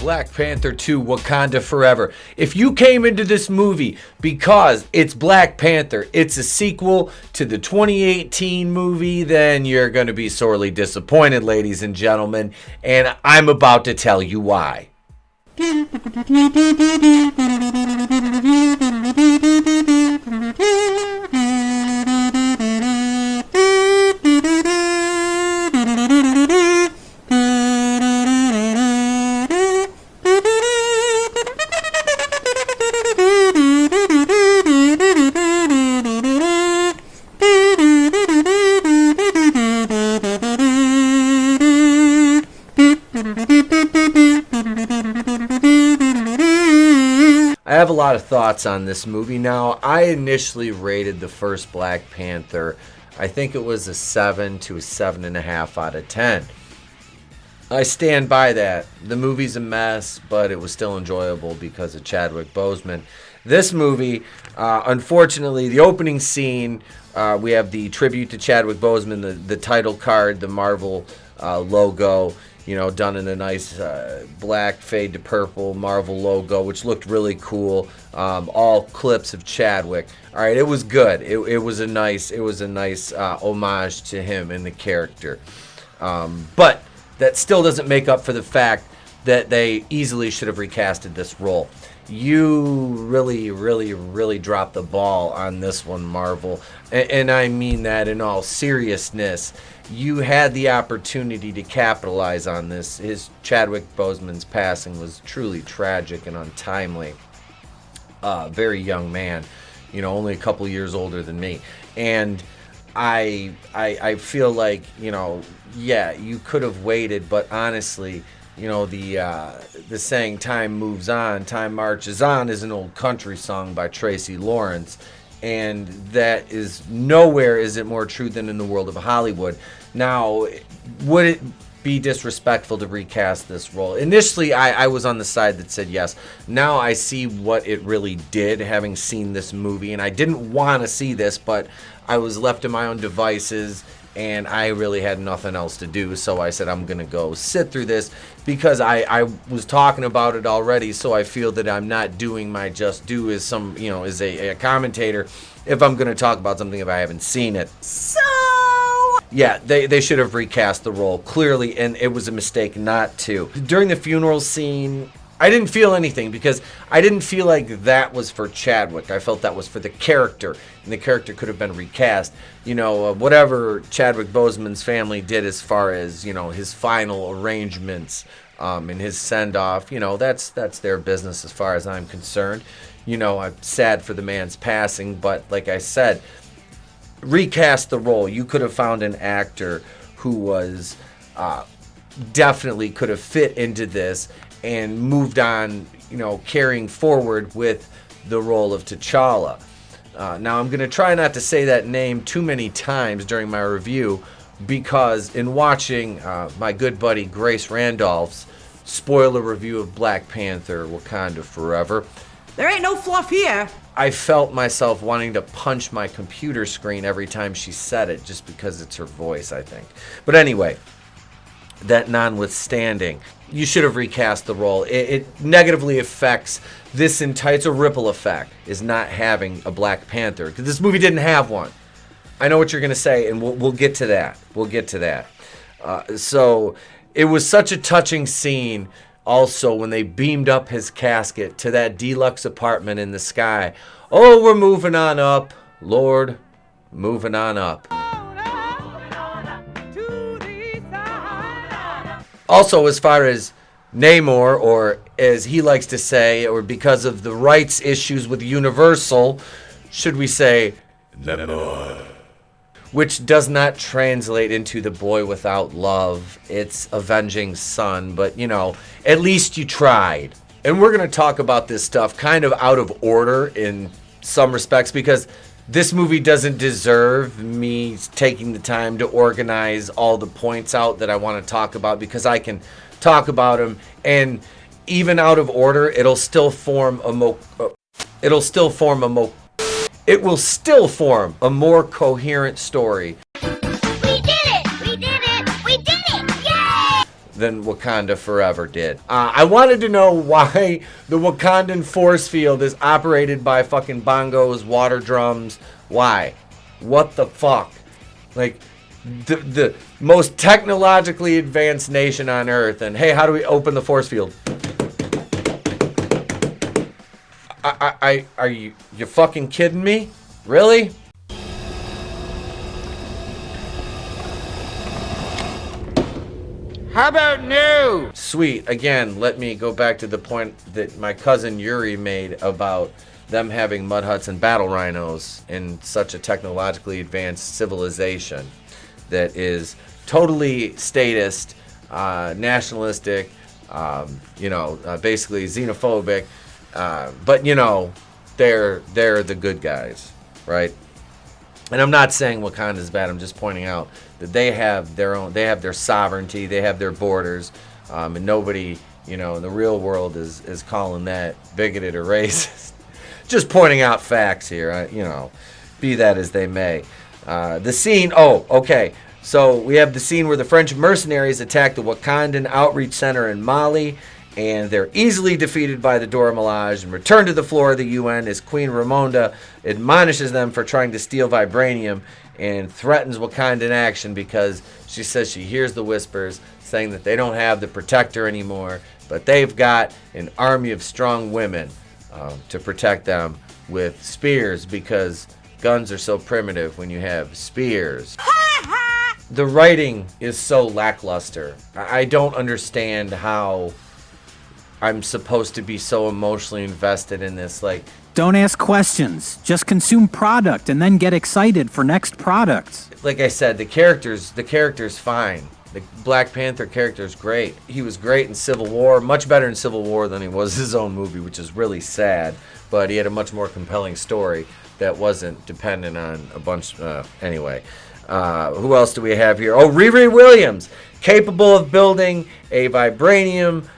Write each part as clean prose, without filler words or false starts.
Black Panther 2 Wakanda Forever. If you came into this movie because it's Black Panther, it's a sequel to the 2018 movie, then you're going to be sorely disappointed, ladies and gentlemen, and I'm about to tell you why. I have a lot of thoughts on this movie. Now, I initially rated the first Black Panther, I think it was a 7 to a 7.5 out of 10. I stand by that. The movie's a mess, but it was still enjoyable because of Chadwick Boseman. This movie, unfortunately, the opening scene, we have the tribute to Chadwick Boseman, the title card, the Marvel logo, you know, done in a nice black fade to purple Marvel logo, which looked really cool. All clips of Chadwick. All right, it was good. It was a nice homage to him and the character. But that still doesn't make up for the fact that they easily should have recasted this role. You really dropped the ball on this one, Marvel. And I mean that in all seriousness. You had the opportunity to capitalize on this. Chadwick Boseman's passing was truly tragic and untimely. Very young man, you know, only a couple years older than me. And I feel like, you know, yeah, you could have waited, but honestly, you know, the saying "time moves on, time marches on" is an old country song by Tracy Lawrence, and that is nowhere is it more true than in the world of Hollywood. Now, would it be disrespectful to recast this role? Initially, I was on the side that said yes. Now I see what it really did, having seen this movie, and I didn't want to see this, but I was left to my own devices, and I really had nothing else to do, so I said I'm going to go sit through this because I was talking about it already, so I feel that I'm not doing my just due as as a commentator if I'm going to talk about something if I haven't seen it. So, yeah, they should have recast the role, clearly, and it was a mistake not to. During the funeral scene, I didn't feel anything because I didn't feel like that was for Chadwick. I felt that was for the character, and the character could have been recast. You know, whatever Chadwick Boseman's family did as far as, you know, his final arrangements and his send-off, you know, that's their business as far as I'm concerned. You know, I'm sad for the man's passing, but like I said, recast the role. You could have found an actor who was definitely could have fit into this and moved on, you know, carrying forward with the role of T'Challa. Now, I'm going to try not to say that name too many times during my review because in watching my good buddy Grace Randolph's spoiler review of Black Panther Wakanda Forever, there ain't no fluff here. I felt myself wanting to punch my computer screen every time she said it just because it's her voice, I think. But anyway, that notwithstanding, you should have recast the role. It negatively affects this entire, it's a ripple effect, is not having a Black Panther. Because this movie didn't have one. I know what you're going to say, and we'll get to that. We'll get to that. So it was such a touching scene also when they beamed up his casket to that deluxe apartment in the sky. Oh, we're moving on up, Lord, moving on up. Also, as far as Namor, or as he likes to say, or because of the rights issues with Universal, should we say Namor? Which does not translate into the boy without love. It's avenging son, but, you know, at least you tried. And we're going to talk about this stuff kind of out of order in some respects because this movie doesn't deserve me taking the time to organize all the points out that I want to talk about because I can talk about them, and even out of order, it will still form a more coherent story. We did it! We did it! We did it! Yay! than Wakanda Forever did. I wanted to know why the Wakandan force field is operated by fucking bongos, water drums. Why? What the fuck? Like, the most technologically advanced nation on Earth, and hey, how do we open the force field? Are you fucking kidding me? Really? How about no? Sweet. Again, let me go back to the point that my cousin Yuri made about them having mud huts and battle rhinos in such a technologically advanced civilization that is totally statist, nationalistic, basically xenophobic. But they're the good guys, right? And I'm not saying Wakanda is bad. I'm just pointing out that they have their sovereignty, they have their borders, and nobody, in the real world is calling that bigoted or racist. Just pointing out facts here, be that as they may. The scene. Oh, okay. So we have the scene where the French mercenaries attack the Wakandan outreach center in Mali, and they're easily defeated by the Dora Milaje and return to the floor of the UN as Queen Ramonda admonishes them for trying to steal vibranium and threatens Wakandan action because she says she hears the whispers saying that they don't have the protector anymore, but they've got an army of strong women to protect them with spears because guns are so primitive when you have spears. The writing is so lackluster. I don't understand how I'm supposed to be so emotionally invested in this. Like, don't ask questions. Just consume product and then get excited for next products. Like I said, the character's fine. The Black Panther character is great. He was great in Civil War, much better in Civil War than he was his own movie, which is really sad. But he had a much more compelling story that wasn't dependent on a bunch. Anyway, who else do we have here? Oh, Riri Williams, capable of building a vibranium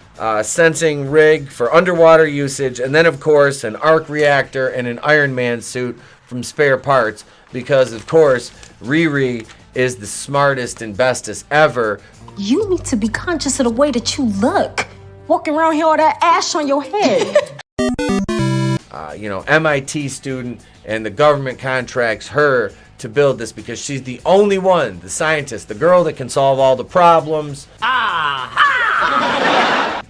sensing rig for underwater usage, and then of course an arc reactor and an Iron Man suit from spare parts, because of course Riri is the smartest and bestest ever. You need to be conscious of the way that you look. Walking around here with that ash on your head. MIT student, and the government contracts her to build this because she's the only one, the scientist, the girl that can solve all the problems.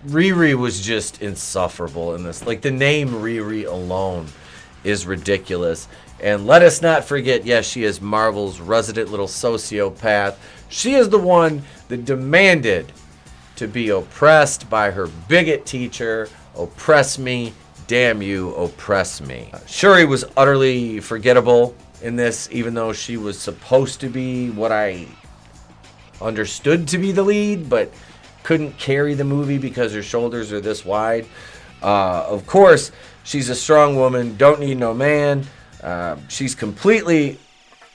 Riri was just insufferable in this. Like, the name Riri alone is ridiculous. And let us not forget, yes, she is Marvel's resident little sociopath. She is the one that demanded to be oppressed by her bigot teacher. Oppress me, damn you, oppress me. Shuri was utterly forgettable in this, even though she was supposed to be what I understood to be the lead, but couldn't carry the movie because her shoulders are this wide. Of course, she's a strong woman, don't need no man. She's completely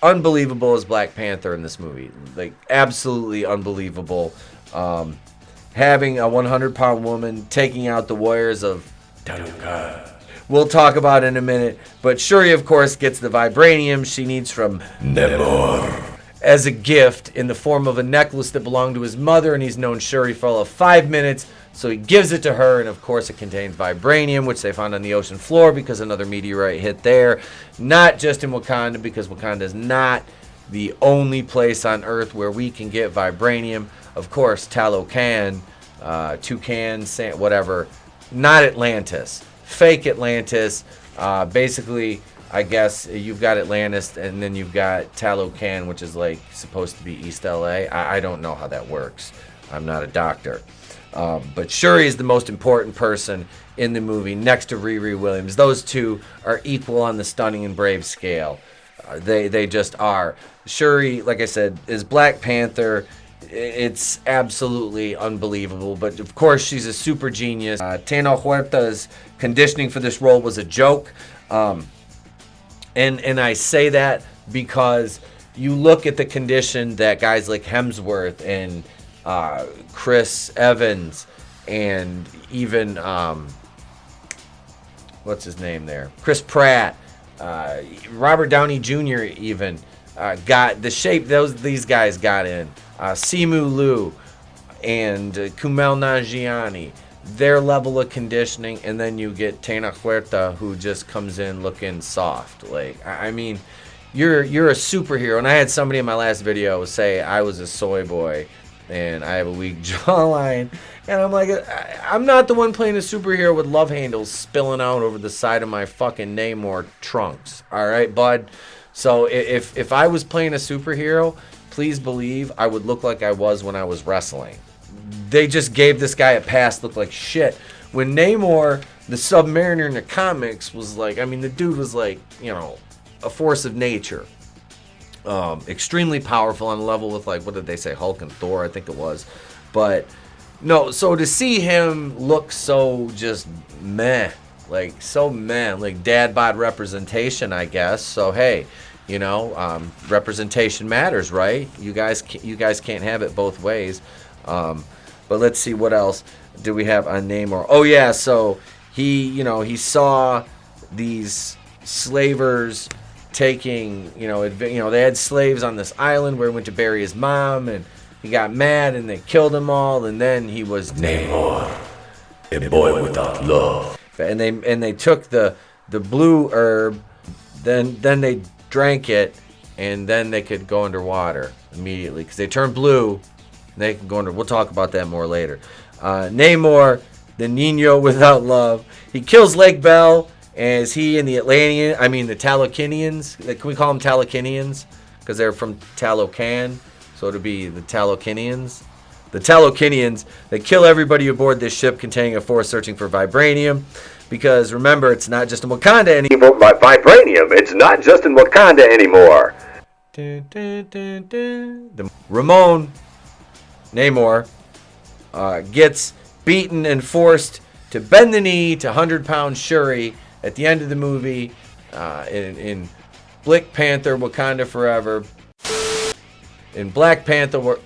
unbelievable as Black Panther in this movie. Like, absolutely unbelievable. Having a 100-pound woman taking out the warriors of Taluka. We'll talk about it in a minute. But Shuri, of course, gets the vibranium she needs from Namor as a gift in the form of a necklace that belonged to his mother, and he's known Shuri for all of 5 minutes, so he gives it to her, and of course it contains vibranium, which they found on the ocean floor because another meteorite hit there. Not just in Wakanda, because Wakanda is not the only place on Earth where we can get vibranium. Of course, Talocan, Toucan, whatever, not Atlantis. Fake Atlantis. Basically, I guess you've got Atlantis and then you've got Talocan, which is like supposed to be East LA. I don't know how that works. I'm not a doctor. But Shuri is the most important person in the movie next to Riri Williams. Those two are equal on the stunning and brave scale. They just are. Shuri, like I said, is Black Panther. It's absolutely unbelievable. But of course, she's a super genius. Teno Huerta's conditioning for this role was a joke. And I say that because you look at the condition that guys like Hemsworth and Chris Evans and even what's his name there? Chris Pratt, Robert Downey Jr. even got the shape these guys got in. Simu Liu, and Kumail Nanjiani, their level of conditioning, and then you get Tena Huerta, who just comes in looking soft. Like, I mean, you're a superhero. And I had somebody in my last video say I was a soy boy and I have a weak jawline, and I'm like, I'm not the one playing a superhero with love handles spilling out over the side of my fucking Namor trunks. All right, bud. So if I was playing a superhero, please believe I would look like I was when I was wrestling. They just gave this guy a pass, looked like shit. When Namor, the Submariner in the comics, was like, I mean, the dude was like, you know, a force of nature. Extremely powerful on a level with, like, what did they say, Hulk and Thor, I think it was. But, no, so to see him look so just meh, like, so meh, like dad bod representation, I guess. So, hey, you know, representation matters, right? You guys can't have it both ways. But let's see, what else do we have on Namor? Oh yeah, so he saw these slavers taking, they had slaves on this island where he went to bury his mom, and he got mad and they killed them all, and then he was Namor, a boy without love. And they took the blue herb, then they drank it, and then they could go underwater immediately because they turned blue. They can go under. We'll talk about that more later. Namor, the Nino without love. He kills Lake Bell as he and the Talokinians. Can we call them Talokinians? Because they're from Talocan. So to be the Talokinians. The Talokinians, they kill everybody aboard this ship containing a force searching for vibranium. Because remember, it's not just in Wakanda anymore. Vibranium, it's not just in Wakanda anymore. Ramon, Namor, gets beaten and forced to bend the knee to 100-pound Shuri at the end of the movie in Black Panther, Wakanda Forever. In Black Panther,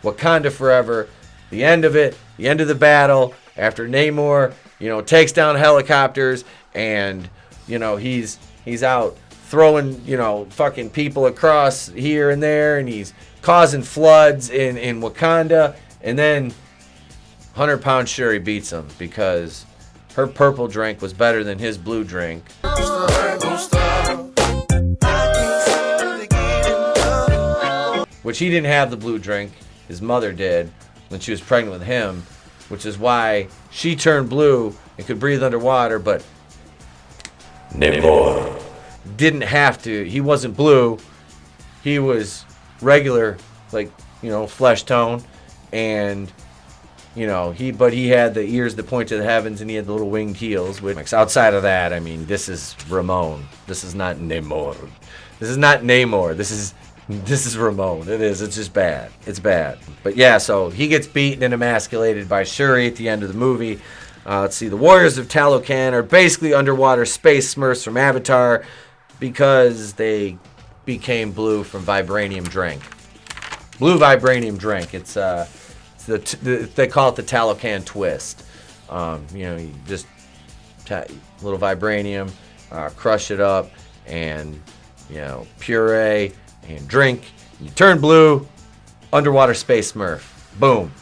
Wakanda Forever, the end of it, the end of the battle, after Namor, takes down helicopters, and, he's out throwing, fucking people across here and there, and he's causing floods in Wakanda, and then 100-pound Shuri beats him because her purple drink was better than his blue drink. Which he didn't have the blue drink, his mother did when she was pregnant with him, which is why she turned blue and could breathe underwater, but Namor didn't have to. He wasn't blue. He was regular, flesh tone, and he had the ears that point to the heavens, and he had the little winged heels. Which, outside of that, I mean, this is Ramon. This is not Namor. This is not Namor. This is Ramon. It is. It's just bad. It's bad. But yeah, so he gets beaten and emasculated by Shuri at the end of the movie. Let's see. The Warriors of Talocan are basically underwater space Smurfs from Avatar because they became blue from vibranium drink. Blue vibranium drink. It's they call it the Talocan twist. You just little vibranium, crush it up, and puree and drink. You turn blue. Underwater space Smurf. Boom.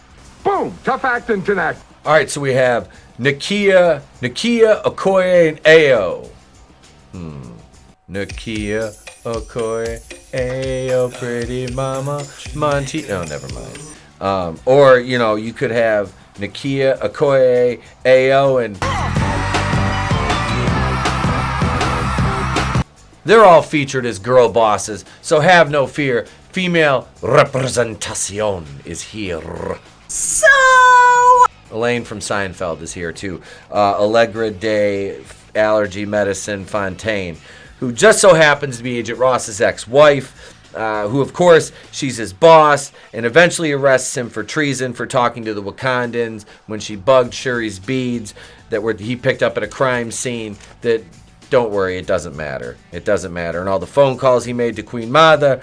Boom! Tough acting tonight. All right, so we have Nakia, Okoye, and Ayo. Nakia, Okoye, Ayo, pretty mama, Monty. Oh, never mind. Or, you could have Nakia, Okoye, Ayo, and they're all featured as girl bosses, so have no fear. Female representation is here. So... Elaine from Seinfeld is here too. Allegra de Allergy Medicine Fontaine, who just so happens to be Agent Ross's ex-wife, who, of course, she's his boss, and eventually arrests him for treason for talking to the Wakandans when she bugged Shuri's beads that he picked up at a crime scene. That, don't worry, it doesn't matter. It doesn't matter. And all the phone calls he made to Queen Mother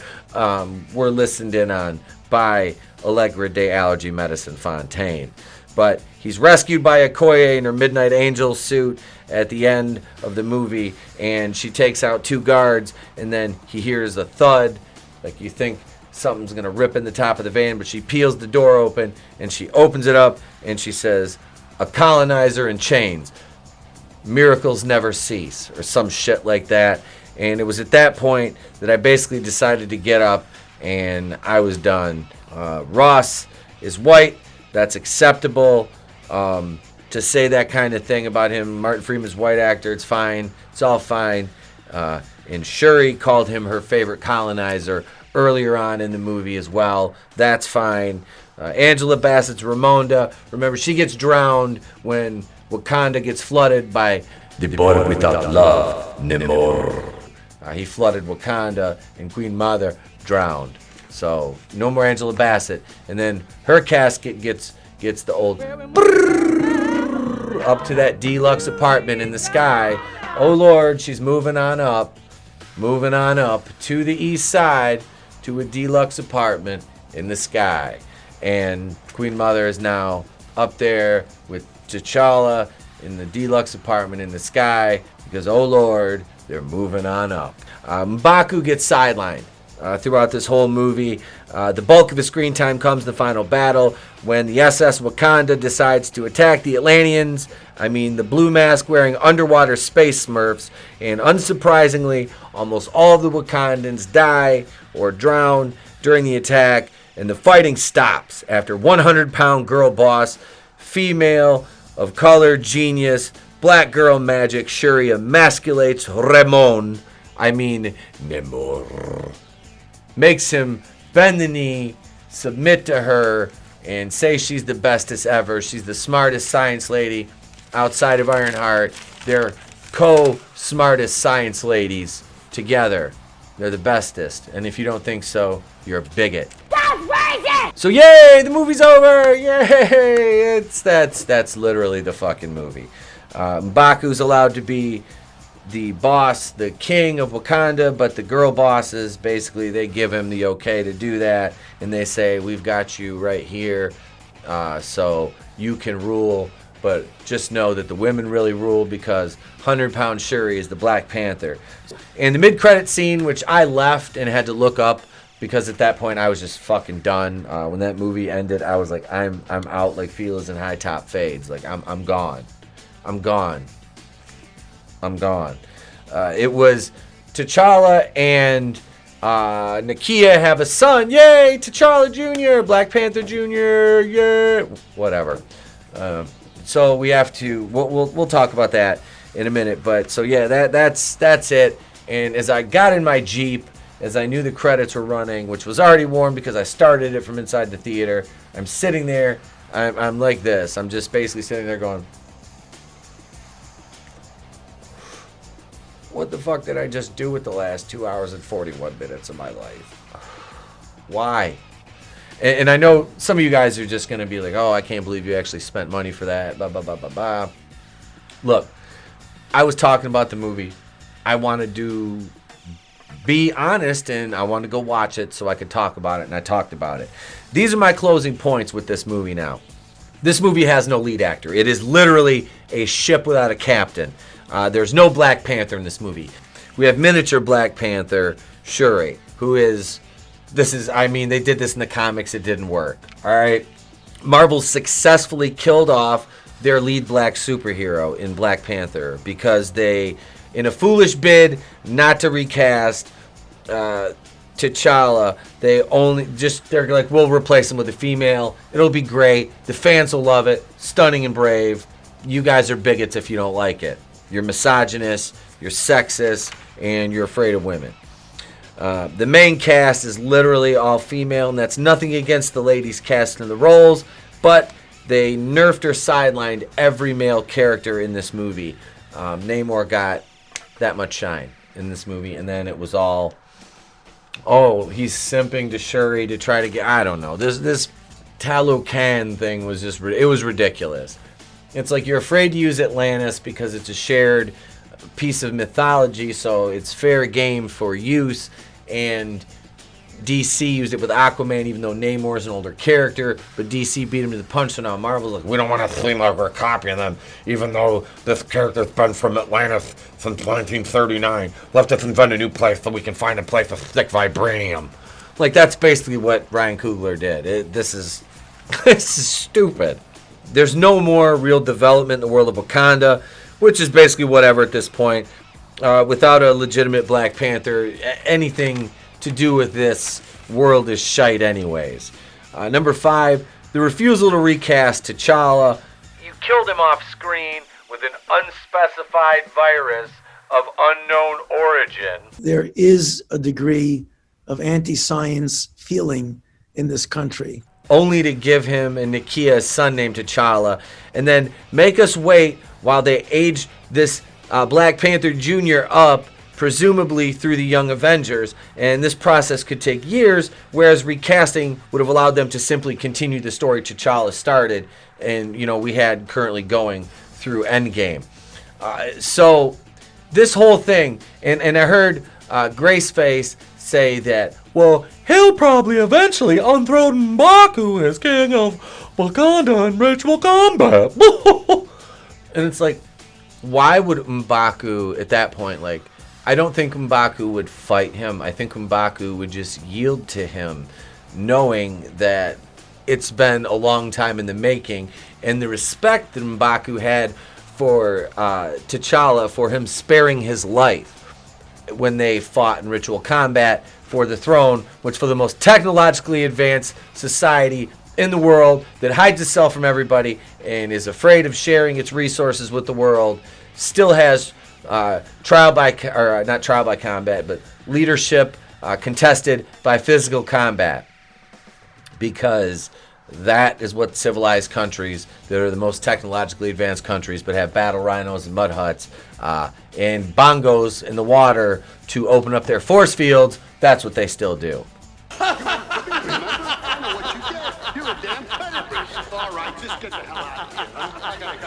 were listened in on by Allegra de Allergy Medicine Fontaine. But he's rescued by Okoye in her Midnight Angel suit at the end of the movie, and she takes out two guards, and then he hears a thud, like you think something's going to rip in the top of the van, but she peels the door open, and she opens it up, and she says, "A colonizer in chains. Miracles never cease," or some shit like that. And it was at that point that I basically decided to get up, and I was done. Ross is white. That's acceptable. To say that kind of thing about him, Martin Freeman's white actor, it's fine. It's all fine. And Shuri called him her favorite colonizer earlier on in the movie as well. That's fine. Angela Bassett's Ramonda. Remember, she gets drowned when Wakanda gets flooded by the boy without love, Namor. He flooded Wakanda, and Queen Mother drowned. So no more Angela Bassett. And then her casket gets the old up to that deluxe apartment in the sky. Oh Lord, she's moving on up to the east side to a deluxe apartment in the sky. And Queen Mother is now up there with T'Challa in the deluxe apartment in the sky because, oh Lord, they're moving on up. M'Baku gets sidelined throughout this whole movie. The bulk of his screen time comes in the final battle when the SS Wakanda decides to attack the Atlanteans. I mean, the blue mask wearing underwater space smurfs. And unsurprisingly, almost all of the Wakandans die or drown during the attack. And the fighting stops after 100-pound girl boss, female of color, genius, black girl magic, Shuri emasculates Ramon. I mean, Namor. Makes him bend the knee, submit to her, and say she's the bestest ever. She's the smartest science lady outside of Ironheart. They're co-smartest science ladies together. They're the bestest. And if you don't think so, you're a bigot. That's racist! So yay, the movie's over! Yay! That's literally the fucking movie. M'Baku's allowed to be the boss, the king of Wakanda, but the girl bosses, basically, they give him the okay to do that, and they say, we've got you right here, so you can rule, but just know that the women really rule because 100-pound Shuri is the Black Panther. And the mid-credit scene, which I left and had to look up, because at that point I was just fucking done. When that movie ended, I was like, I'm out like Feelers and High Top Fades. Like, I'm gone. I'm gone. It was T'Challa and Nakia have a son. Yay! T'Challa Jr., Black Panther Jr., yeah! Whatever. So we have to, we'll talk about that in a minute. But so yeah, that's it. And as I got in my Jeep, as I knew the credits were running, which was already warm because I started it from inside the theater, I'm sitting there, I'm like this. I'm just basically sitting there going, what the fuck did I just do with the last 2 hours and 41 minutes of my life? Why? And I know some of you guys are just going to be like, oh, I can't believe you actually spent money for that, blah, blah, blah, blah, blah. Look, I was talking about the movie. I wanted to be honest, and I wanted to go watch it so I could talk about it, and I talked about it. These are my closing points with this movie now. This movie has no lead actor. It is literally a ship without a captain. There's no Black Panther in this movie. We have miniature Black Panther, Shuri, who is, they did this in the comics, it didn't work. All right. Marvel successfully killed off their lead black superhero in Black Panther because they, in a foolish bid not to recast T'Challa, they're like, we'll replace him with a female. It'll be great. The fans will love it. Stunning and brave. You guys are bigots if you don't like it. You're misogynist, you're sexist, and you're afraid of women. The main cast is literally all female, and that's nothing against the ladies cast in the roles, but they nerfed or sidelined every male character in this movie. Namor got that much shine in this movie, and then it was all, oh, he's simping to Shuri to try to get, I don't know. This Talocan thing was just, it was ridiculous. It's like you're afraid to use Atlantis because it's a shared piece of mythology, so it's fair game for use. And DC used it with Aquaman, even though Namor is an older character, but DC beat him to the punch, so now Marvel's like, we don't want to seem like we're copying them, even though this character's been from Atlantis since 1939. Let us invent a new place so we can find a place to stick vibranium. Like, that's basically what Ryan Coogler did. This is stupid. There's no more real development in the world of Wakanda, which is basically whatever at this point. Without a legitimate Black Panther, anything to do with this world is shite anyways. Number 5, the refusal to recast T'Challa. You killed him off screen with an unspecified virus of unknown origin. There is a degree of anti-science feeling in this country. Only to give him and Nakia a son named T'Challa, and then make us wait while they age this Black Panther Jr. up, presumably through the Young Avengers, and this process could take years, whereas recasting would have allowed them to simply continue the story T'Challa started, and we had currently going through Endgame. So this whole thing, and I heard Graceface say that, well, he'll probably eventually unthrone M'Baku as king of Wakanda in ritual combat. And it's like, why would M'Baku at that point, like, I don't think M'Baku would fight him. I think M'Baku would just yield to him, knowing that it's been a long time in the making, and the respect that M'Baku had for T'Challa, for him sparing his life when they fought in ritual combat for the throne, which for the most technologically advanced society in the world that hides itself from everybody and is afraid of sharing its resources with the world, still has not trial by combat, but leadership contested by physical combat, because that is what civilized countries that are the most technologically advanced countries but have battle rhinos and mud huts and bongos in the water to open up their force fields, that's what they still do. I know what you did. You're a damn predator. All right, just get the hell out of here. I got a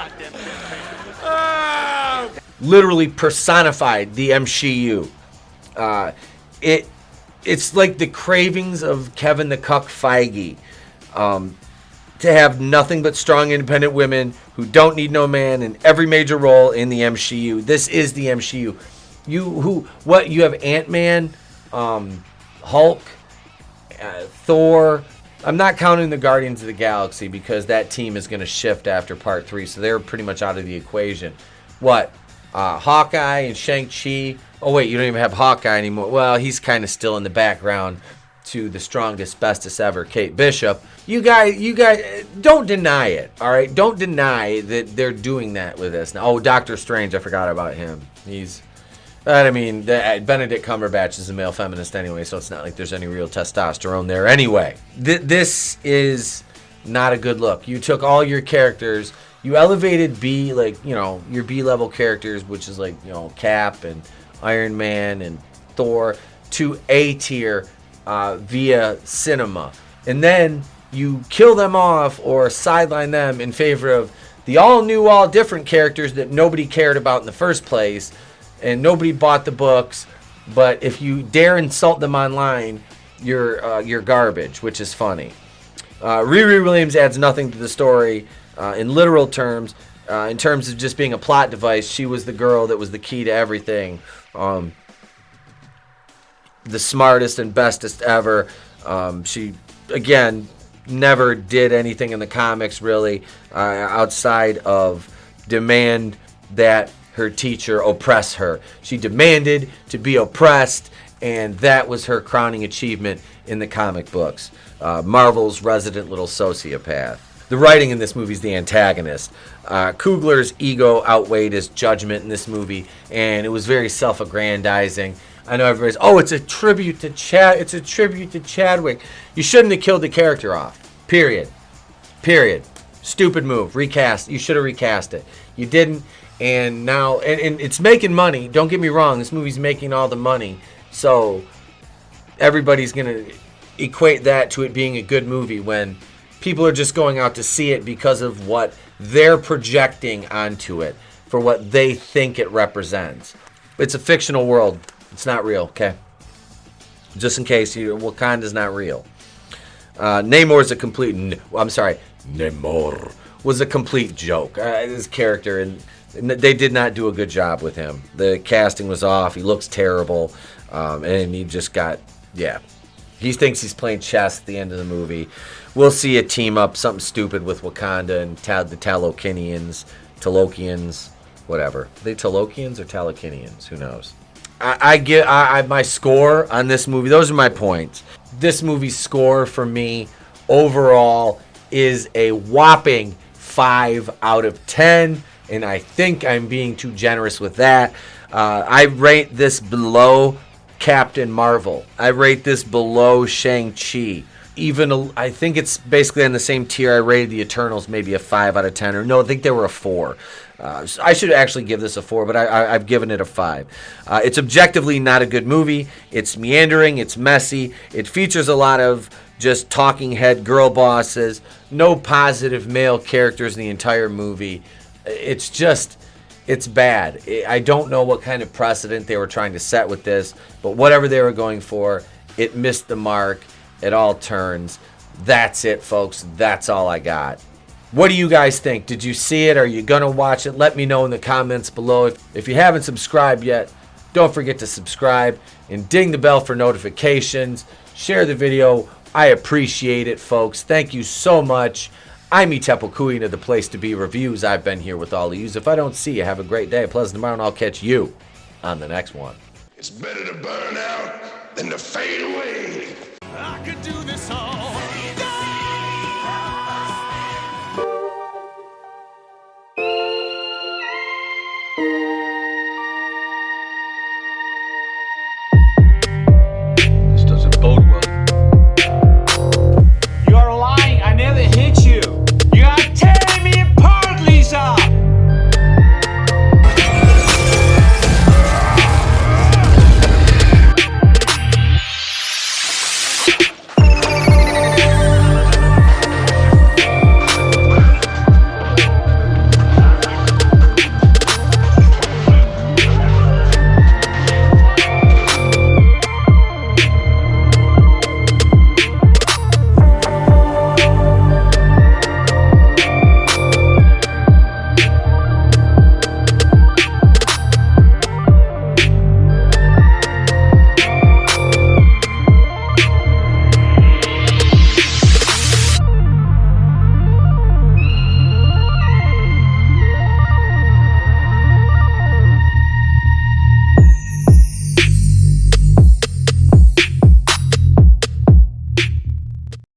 goddamn Literally personified the MCU. It's like the cravings of Kevin the Cuck Feige. To have nothing but strong, independent women who don't need no man in every major role in the MCU. This is the MCU. You have Ant-Man, Hulk, Thor. I'm not counting the Guardians of the Galaxy because that team is going to shift after Part 3, so they're pretty much out of the equation. Hawkeye and Shang-Chi. Oh, wait, you don't even have Hawkeye anymore. Well, he's kind of still in the background to the strongest, bestest ever, Kate Bishop. You guys, don't deny it, all right? Don't deny that they're doing that with this. Now, Doctor Strange, I forgot about him. Benedict Cumberbatch is a male feminist anyway, so it's not like there's any real testosterone there anyway. This is not a good look. You took all your characters, you elevated your B-level characters, which is Cap and Iron Man and Thor, to A tier via cinema. And then you kill them off or sideline them in favor of the all-new, all-different characters that nobody cared about in the first place, and nobody bought the books, but if you dare insult them online, you're garbage, which is funny. Riri Williams adds nothing to the story in literal terms. In terms of just being a plot device, she was the girl that was the key to everything. The smartest and bestest ever. She, again, never did anything in the comics, really, outside of demand that her teacher oppress her. She demanded to be oppressed, and that was her crowning achievement in the comic books. Marvel's resident little sociopath. The writing in this movie is the antagonist. Coogler's ego outweighed his judgment in this movie, and it was very self-aggrandizing. I know everybody's, it's a tribute to Chadwick. You shouldn't have killed the character off. Period. Stupid move. Recast. You should have recast it. You didn't. And now, and it's making money. Don't get me wrong. This movie's making all the money. So everybody's going to equate that to it being a good movie when people are just going out to see it because of what they're projecting onto it, for what they think it represents. It's a fictional world. It's not real, okay? Just in case, Wakanda's not real. Namor was a complete joke. His character, and they did not do a good job with him. The casting was off. He looks terrible. And he just got, He thinks he's playing chess at the end of the movie. We'll see a team up, something stupid with Wakanda and the Talokians, whatever. Are they Talokians or Talokinians? Who knows? I give my score on this movie. Those are my points. This movie's score for me overall is a whopping 5 out of 10, and I think I'm being too generous with that. I rate this below Captain Marvel. I rate this below Shang-Chi. I think it's basically on the same tier I rated the Eternals, maybe a 5 out of 10. Or no, I think they were a 4. I should actually give this a 4, but I've given it a 5. It's objectively not a good movie. It's meandering. It's messy. It features a lot of just talking head girl bosses. No positive male characters in the entire movie. It's bad. I don't know what kind of precedent they were trying to set with this, but whatever they were going for, it missed the mark at all turns. That's it, folks. That's all I got. What do you guys think? Did you see it? Are you going to watch it? Let me know in the comments below. If you haven't subscribed yet, don't forget to subscribe and ding the bell for notifications. Share the video. I appreciate it, folks. Thank you so much. I'm Itepokuin of The Place to Be Reviews. I've been here with all of you. If I don't see you, have a great day, a pleasant tomorrow, and I'll catch you on the next one. It's better to burn out than to fade away. I could do this all